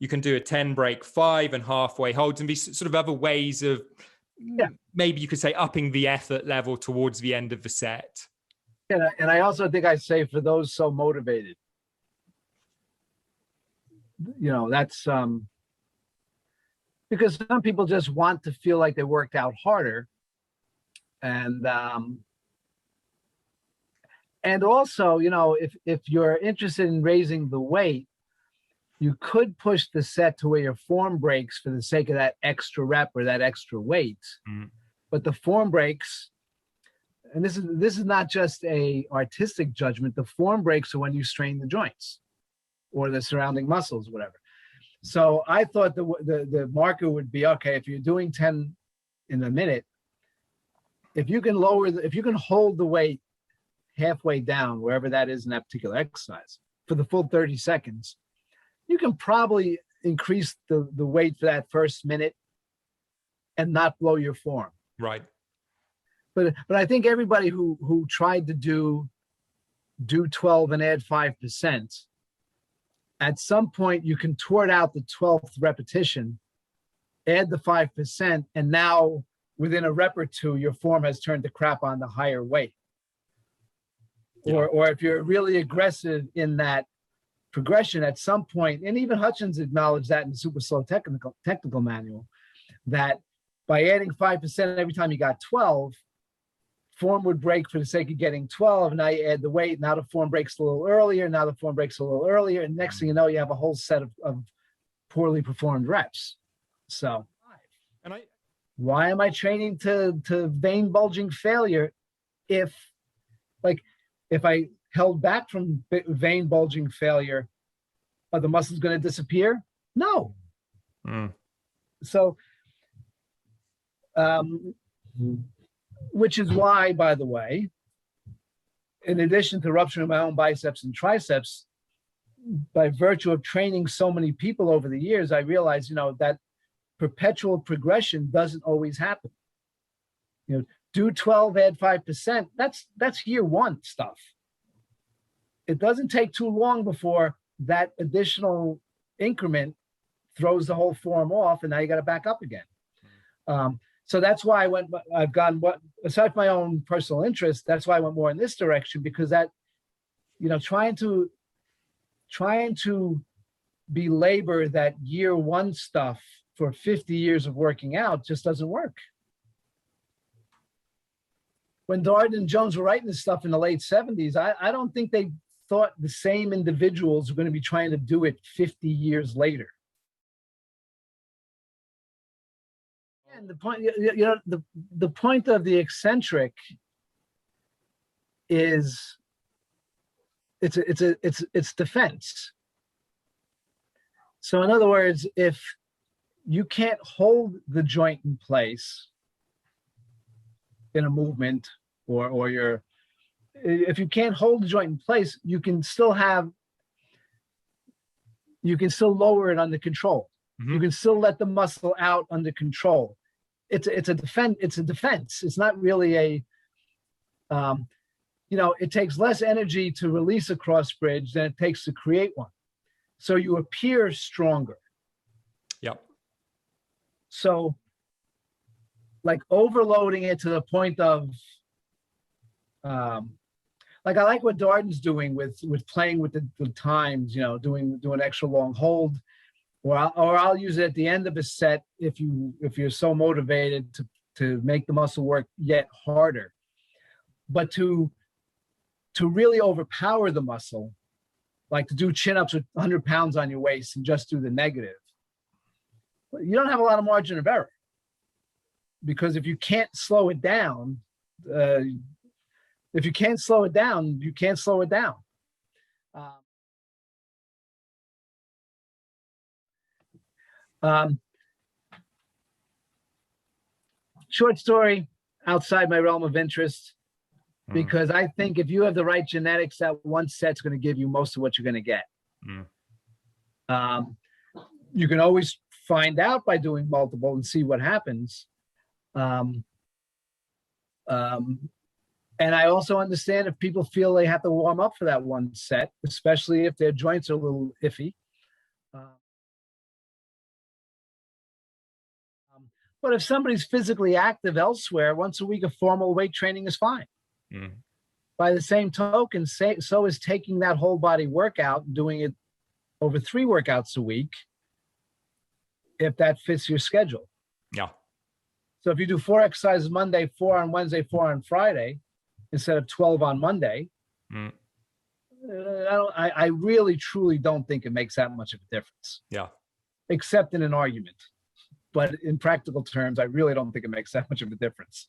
You can do a 10 break 5 and halfway holds, and be sort of other ways of, maybe you could say, upping the effort level towards the end of the set. And I also think I'd say for those so motivated, that's because some people just want to feel like they worked out harder. And also, if you're interested in raising the weight, you could push the set to where your form breaks for the sake of that extra rep or that extra weight. But the form breaks, and this is not just a artistic judgment, the form breaks are when you strain the joints or the surrounding muscles, whatever. So I thought the marker would be, okay, if you're doing 10 in a minute, if you can hold the weight halfway down, wherever that is in that particular exercise, for the full 30 seconds, you can probably increase the weight for that first minute and not blow your form. Right. But I think everybody who tried to do 12 and add 5%, at some point you can tort out the 12th repetition, add the 5%, and now within a rep or two, your form has turned to crap on the higher weight. Or if you're really aggressive in that progression at some point, and even Hutchins acknowledged that in the Super Slow technical manual, that by adding 5% every time you got 12, form would break for the sake of getting 12. Now you add the weight. Now the form breaks a little earlier. Now the form breaks a little earlier. And next thing you know, you have a whole set of poorly performed reps. So why am I training to vein bulging failure if I held back from vein bulging failure, are the muscles going to disappear? No. So, which is why, by the way, in addition to rupturing my own biceps and triceps, by virtue of training so many people over the years, I realized, that perpetual progression doesn't always happen. Do 12, add 5%. That's year one stuff. It doesn't take too long before that additional increment throws the whole form off, and now you got to back up again. So that's why I've gone, aside from my own personal interest, that's why I went more in this direction, because that, trying to belabor that year one stuff for 50 years of working out just doesn't work. When Darden and Jones were writing this stuff in the late 70s, I don't think they thought the same individuals were going to be trying to do it 50 years later. And the point, the point of the eccentric is it's defense. So in other words, if you can't hold the joint in place in a movement, or if you can't hold the joint in place, you can still lower it under control. You can still let the muscle out under control. It's a defense. It's not really a it takes less energy to release a cross bridge than it takes to create one. So you appear stronger. Yep. So like overloading it to the point of I like what Darden's doing with playing with the times, doing extra long hold, or I'll use it at the end of a set if you're so motivated to make the muscle work yet harder. But to really overpower the muscle, like to do chin-ups with 100 pounds on your waist and just do the negative, you don't have a lot of margin of error. Because if you can't slow it down, you can't slow it down. Short story, outside my realm of interest, because I think if you have the right genetics, that one set's going to give you most of what you're going to get. You can always find out by doing multiple and see what happens. And I also understand if people feel they have to warm up for that one set, especially if their joints are a little iffy. But if somebody's physically active elsewhere, once a week of formal weight training is fine. Mm. By the same token, so is taking that whole body workout and doing it over 3 workouts a week, if that fits your schedule. Yeah. So if you do 4 exercises Monday, 4 on Wednesday, 4 on Friday, instead of 12 on Monday, I really, truly don't think it makes that much of a difference. Yeah. Except in an argument. But in practical terms, I really don't think it makes that much of a difference.